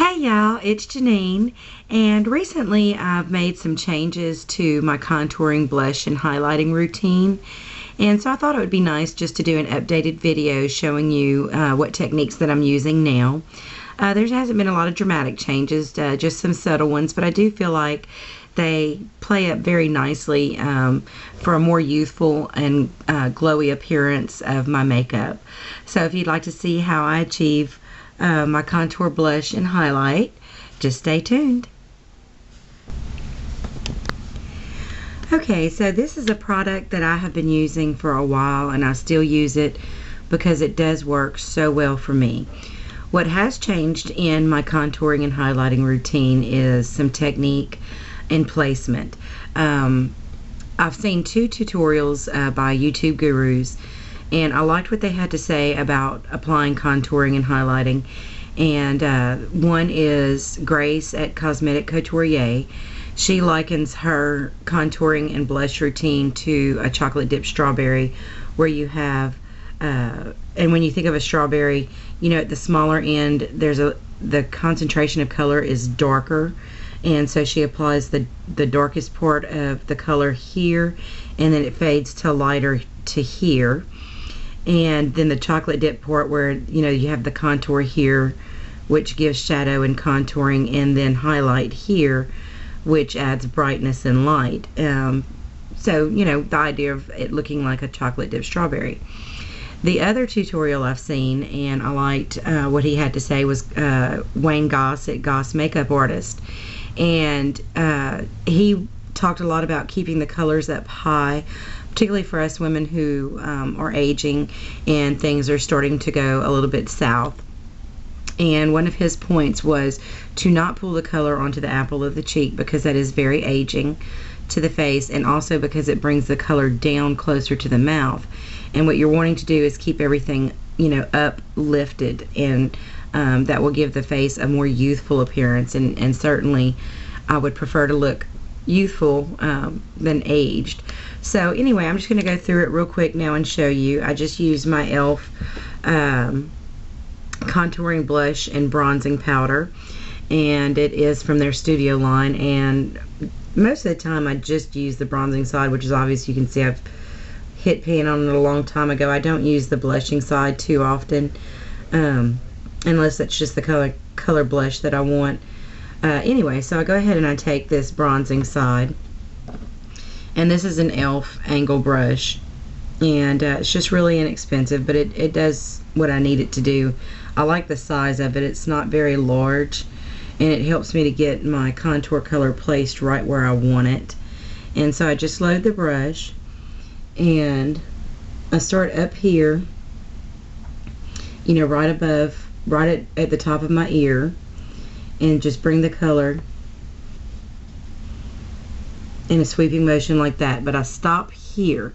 Hey y'all, it's Janine, and recently I've made some changes to my contouring, blush, and highlighting routine, and so I thought it would be nice just to do an updated video showing you what techniques that I'm using now. There hasn't been a lot of dramatic changes, just some subtle ones, but I do feel like they play up very nicely for a more youthful and glowy appearance of my makeup. So if you'd like to see how I achieve my contour, blush, and highlight, just stay tuned. Okay, so this is a product that I have been using for a while, and I still use it because it does work so well for me. What has changed in my contouring and highlighting routine is some technique and placement. I've seen two tutorials by YouTube gurus, and I liked what they had to say about applying contouring and highlighting. And one is Grace at Cosmetic Couturier. She likens her contouring and blush routine to a chocolate dipped strawberry, where you have and when you think of a strawberry, you know, at the smaller end the concentration of color is darker, and so she applies the darkest part of the color here, and then it fades to lighter to here. And then the chocolate dip part, where you have the contour here, which gives shadow and contouring, and then highlight here, which adds brightness and light. So the idea of it looking like a chocolate dip strawberry. The other tutorial I've seen, and I liked what he had to say, was Wayne Goss at Goss Makeup Artist, and he talked a lot about keeping the colors up high, particularly for us women who are aging and things are starting to go a little bit south. And one of his points was to not pull the color onto the apple of the cheek, because that is very aging to the face, and also because it brings the color down closer to the mouth. And what you're wanting to do is keep everything uplifted, and that will give the face a more youthful appearance, and certainly I would prefer to look youthful than aged. So anyway, I'm just going to go through it real quick now and show you. I just used my e.l.f. contouring blush and bronzing powder, and it is from their studio line, and most of the time I just use the bronzing side, which is obvious. You can see I've hit pan on it a long time ago. I don't use the blushing side too often, unless it's just the color blush that I want. Anyway, so I go ahead and I take this bronzing side, and this is an e.l.f. angle brush, and it's just really inexpensive, but it does what I need it to do. I like the size of it. It's not very large, and it helps me to get my contour color placed right where I want it. And so I just load the brush, and I start up here, right above, right at the top of my ear, and just bring the color in a sweeping motion like that. But I stop here.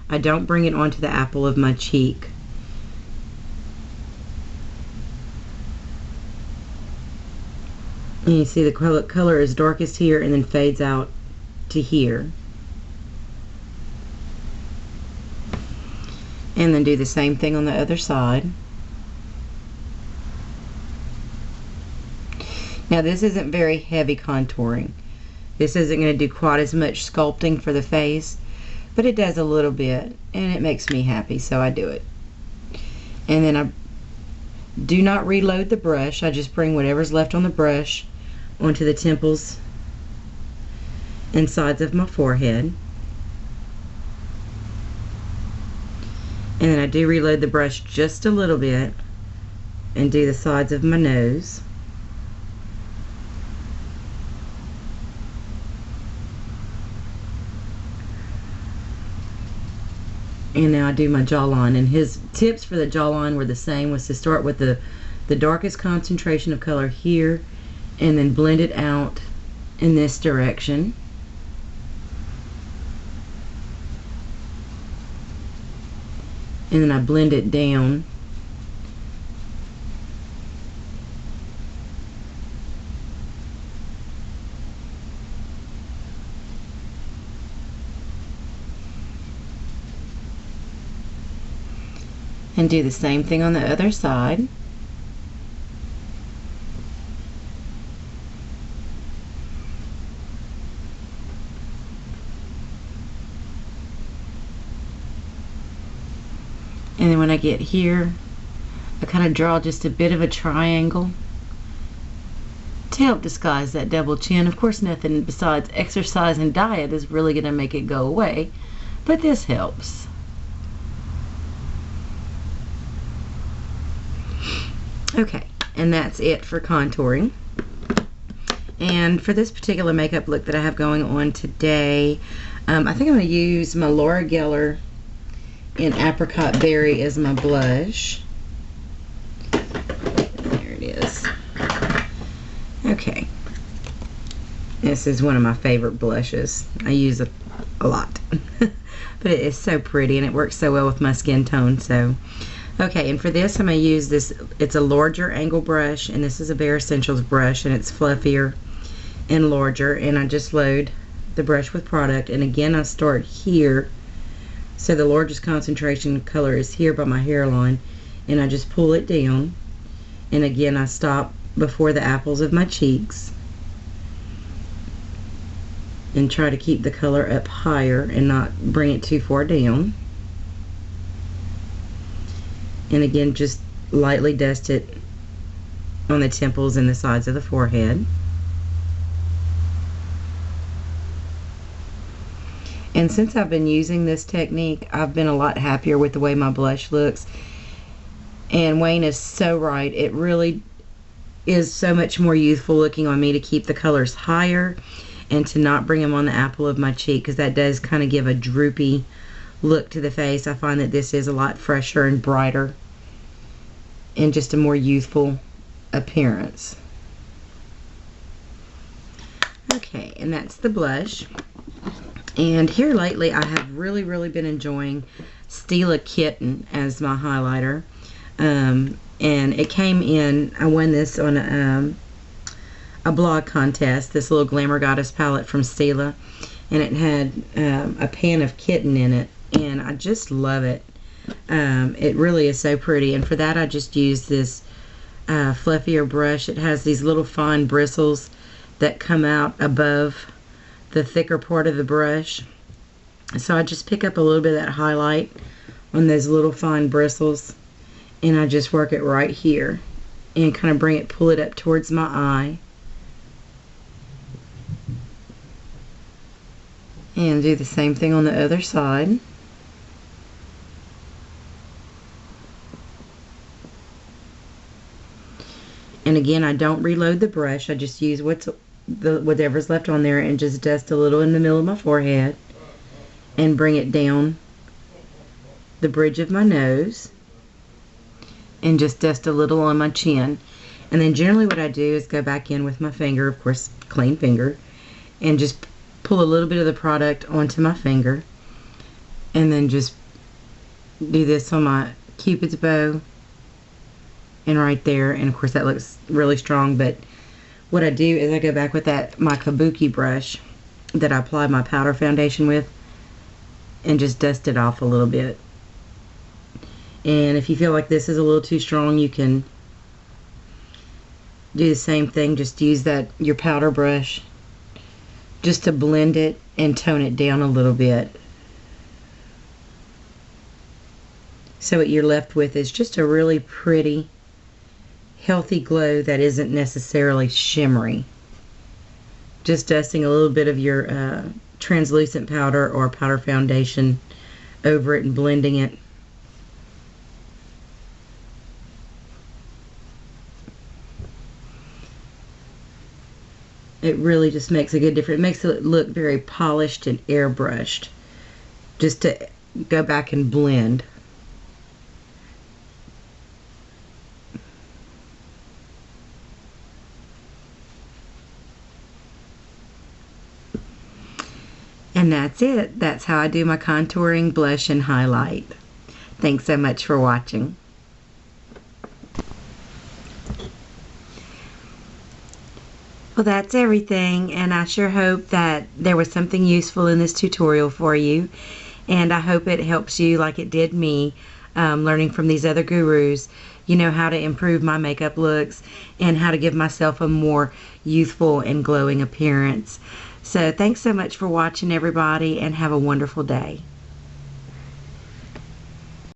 I don't bring it onto the apple of my cheek. And you see the color is darkest here and then fades out to here. And then do the same thing on the other side. Now this isn't very heavy contouring. This isn't going to do quite as much sculpting for the face, but it does a little bit, and it makes me happy, so I do it. And then I do not reload the brush. I just bring whatever's left on the brush onto the temples and sides of my forehead. And then I do reload the brush just a little bit and do the sides of my nose. And now I do my jawline, and his tips for the jawline were the same, was to start with the darkest concentration of color here, and then blend it out in this direction. And then I blend it down. And do the same thing on the other side. And then when I get here, I kind of draw just a bit of a triangle to help disguise that double chin. Of course, nothing besides exercise and diet is really going to make it go away, but this helps. Okay, and that's it for contouring. And for this particular makeup look that I have going on today, I think I'm going to use my Laura Geller in Apricot Berry as my blush. There it is. Okay. This is one of my favorite blushes. I use it a lot. But it is so pretty and it works so well with my skin tone. So, okay, and for this I'm going to use this. It's a larger angle brush, and this is a Bare Essentials brush, and it's fluffier and larger. And I just load the brush with product, and again I start here. So the largest concentration color is here by my hairline, and I just pull it down, and again I stop before the apples of my cheeks and try to keep the color up higher and not bring it too far down. And again, just lightly dust it on the temples and the sides of the forehead. And since I've been using this technique, I've been a lot happier with the way my blush looks. And Wayne is so right. It really is so much more youthful looking on me to keep the colors higher and to not bring them on the apple of my cheek, because that does kind of give a droopy look to the face. I find that this is a lot fresher and brighter and just a more youthful appearance. Okay, and that's the blush. And here lately I have really been enjoying Stila Kitten as my highlighter. And it came in, I won this on a blog contest, this little Glamour Goddess palette from Stila, and it had a pan of kitten in it, and I just love it. It really is so pretty, and for that I just use this fluffier brush. It has these little fine bristles that come out above the thicker part of the brush, so I just pick up a little bit of that highlight on those little fine bristles, and I just work it right here and kind of pull it up towards my eye, and do the same thing on the other side. And again, I don't reload the brush. I just use whatever's left on there and just dust a little in the middle of my forehead and bring it down the bridge of my nose and just dust a little on my chin. And then generally what I do is go back in with my finger, of course clean finger, and just pull a little bit of the product onto my finger, and then just do this on my Cupid's bow and right there. And of course that looks really strong, but what I do is I go back with my kabuki brush that I applied my powder foundation with and just dust it off a little bit. And if you feel like this is a little too strong, you can do the same thing. Just use your powder brush just to blend it and tone it down a little bit. So what you're left with is just a really pretty, healthy glow that isn't necessarily shimmery. Just dusting a little bit of your translucent powder or powder foundation over it and blending it. It really just makes a good difference. It makes it look very polished and airbrushed, just to go back and blend. And that's it. That's how I do my contouring, blush, and highlight. Thanks so much for watching. Well, that's everything, and I sure hope that there was something useful in this tutorial for you, and I hope it helps you like it did me, learning from these other gurus, how to improve my makeup looks and how to give myself a more youthful and glowing appearance. So thanks so much for watching, everybody, and have a wonderful day.